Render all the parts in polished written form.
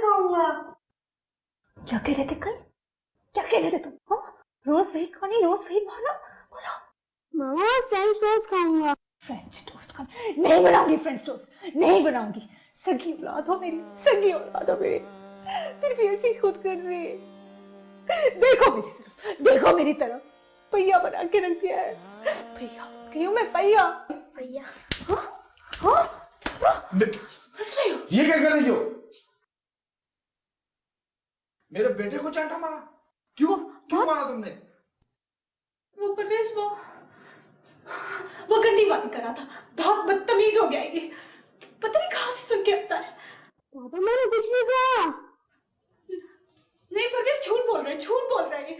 खाऊंगा। क्या कह रहे थे कल? क्या कह रहे थे तुम? हाँ, रोज वही खानी, रोज वही खाना। बोलो। मामा फ्रेंच टोस्ट खाऊंगा। फ्रेंच टोस्ट खाना? नहीं बनाऊंगी फ्रेंच टोस्ट, नहीं बनाऊंगी। सगी औलाद हो मेरी, सगी औलाद हो मेरी, फिर भी ऐसी खुद कर रही। देखो मेरी तरफ, पहिया बना के रख दिया है। पहिया क्यों? मैं पहिया पहिया। हाँ हाँ, ये क्या कर रही हो? मेरे बेटे को चांटा मारा? क्यों क्यों मारा तुमने? वो परवेश, वो गंदी बात कर रहा था, बहुत बदतमीज हो गया ये। पता नहीं कहां से सुन के आता है। पापा मैंने कुछ नहीं कहा। नहीं परवेश, झूठ बोल रहे हैं।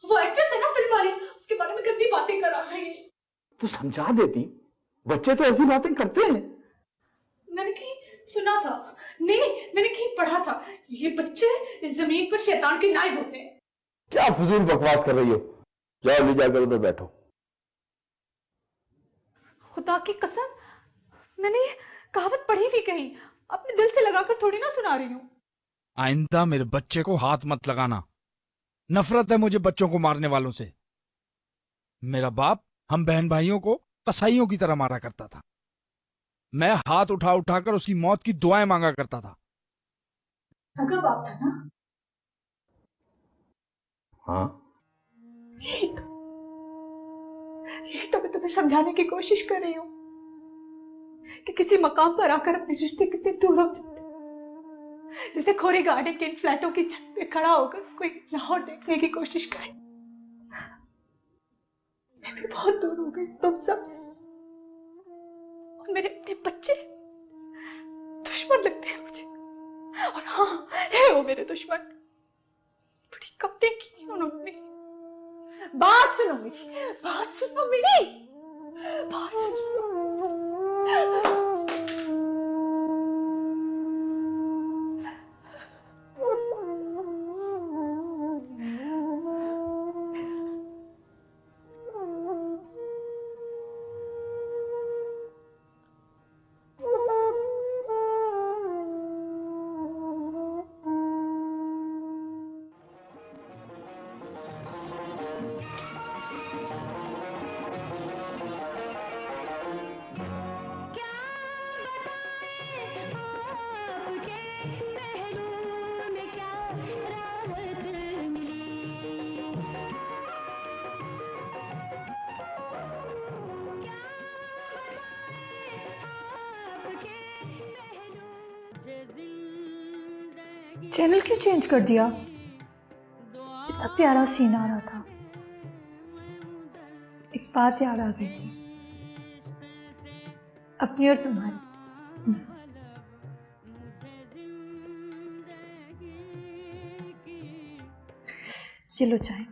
वो एक्ट्रेस है ना फिल्म वाली, उसके बारे में गंदी बातें कर रहा था ये। तू समझा देती, बच्चे तो ऐसी बातें करते हैं। मैंने कहीं सुना था, नहीं मैंने कहीं पढ़ा था, ये बच्चे इस जमीन पर शैतान के नायब होते हैं। क्या फजूल बकवास कर रही हो? जाओ ले जाकर उधर बैठो। खुदा की कसम, मैंने ये कहावत पढ़ी थी कहीं, अपने दिल से लगाकर थोड़ी ना सुना रही हूँ। आइंदा मेरे बच्चे को हाथ मत लगाना। नफरत है मुझे बच्चों को मारने वालों से। मेरा बाप हम बहन भाइयों को कसाईयों की तरह मारा करता था। मैं हाथ उठा उठाकर उसकी मौत की दुआएं मांगा करता था। सगा बाप था ना? हाँ, यही तो मैं तुम्हें समझाने की कोशिश कर रही हूँ कि किसी मकाम पर आकर अपने रिश्ते कितने दूर हो जाते, जैसे खोरी गार्डन के इन फ्लैटों की छत पे खड़ा होकर कोई लाहौर देखने की कोशिश करे। मैं भी बहुत दूर हो गई तुम सब से, और मेरे अपने बच्चे दुश्मन लगते हैं मुझे। और हाँ, है वो मेरे दुश्मन। बड़ी कपड़े की उन्होंने मेरी। बात सुनो मेरी, बात सुनो मेरी, बात सुनो। चैनल क्यों चेंज कर दिया? इतना प्यारा सीन आ रहा था। एक बात याद आ गई थी, अपनी और तुम्हारी। चलो चाय।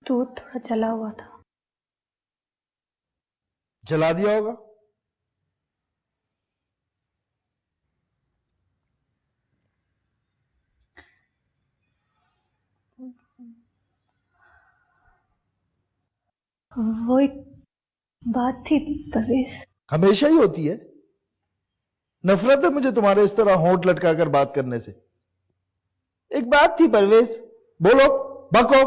दूध थोड़ा जला हुआ था। जला दिया होगा। वो एक बात थी परवेश। हमेशा ही होती है। नफरत है मुझे तुम्हारे इस तरह होंठ लटकाकर बात करने से। एक बात थी परवेश, बोलो, बको।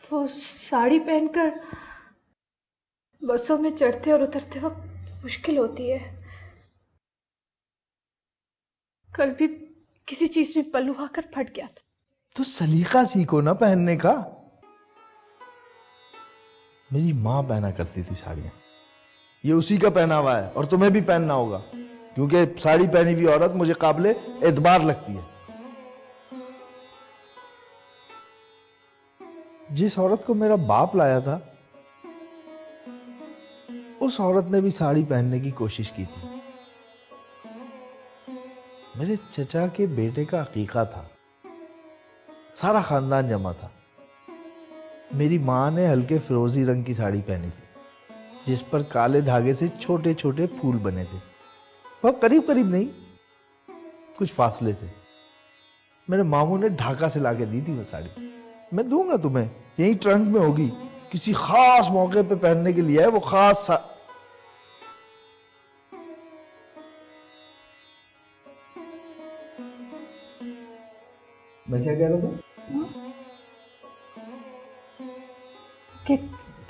वो साड़ी पहनकर बसों में चढ़ते और उतरते वक्त मुश्किल होती है। कल भी किसी चीज में पल्लू आकर फट गया था। तो सलीका सीखो ना पहनने का। मेरी मां पहना करती थी साड़ियां, ये उसी का पहनावा है और तुम्हें भी पहनना होगा, क्योंकि साड़ी पहनी हुई औरत मुझे काबिले एतबार लगती है। जिस औरत को मेरा बाप लाया था, उस औरत ने भी साड़ी पहनने की कोशिश की थी। मेरे चचा के बेटे का अकीका था, सारा खानदान जमा था। मेरी माँ ने हल्के फिरोजी रंग की साड़ी पहनी थी जिस पर काले धागे से छोटे छोटे फूल बने थे। वह करीब करीब नहीं, कुछ फासले से। मेरे मामू ने ढाका से लाके दी थी वो साड़ी। मैं दूंगा तुम्हें, यही ट्रंक में होगी, किसी खास मौके पे पहनने के लिए है वो खास मैं क्या कह रहा था?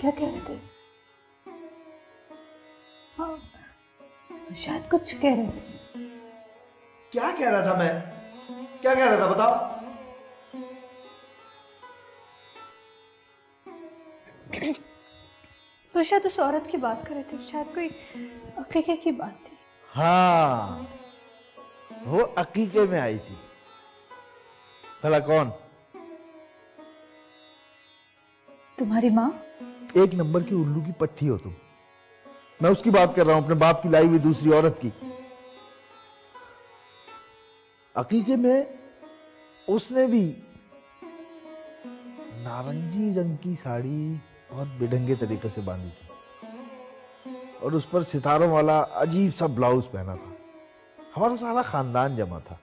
क्या कह रहे थे? हाँ, शायद कुछ कह रहे थे। क्या कह रहा था मैं? क्या कह रहा था बताओ? तो शायद उस औरत की बात कर रहे थे, शायद कोई अकीके की बात थी। हाँ, वो अकीके में आई थी। भला कौन? तुम्हारी माँ? एक नंबर की उल्लू की पट्टी हो तुम। मैं उसकी बात कर रहा हूं, अपने बाप की लाई हुई दूसरी औरत की। अकीके में उसने भी नारंगी रंग की साड़ी बहुत बेढंगे तरीके से बांधी थी और उस पर सितारों वाला अजीब सा ब्लाउज पहना था। हमारा सारा खानदान जमा था।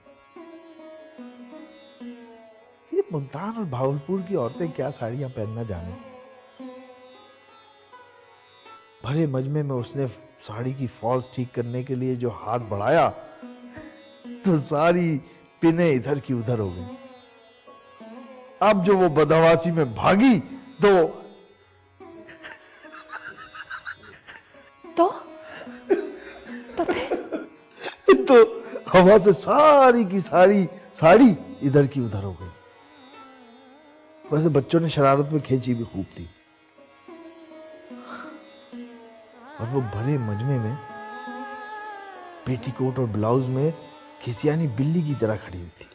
ये मुल्तान और भावलपुर की औरतें क्या साड़ियां पहनना जाने। भरे मजमे में उसने साड़ी की फॉल्स ठीक करने के लिए जो हाथ बढ़ाया तो सारी पिने इधर की उधर हो गई। अब जो वो बदहवासी में भागी तो तो हवा से सारी की सारी साड़ी इधर की उधर हो गई। वैसे बच्चों ने शरारत में खींची भी खूब थी और वो भरे मजमे में पेटीकोट और ब्लाउज में खिसियानी बिल्ली की तरह खड़ी हुई थी।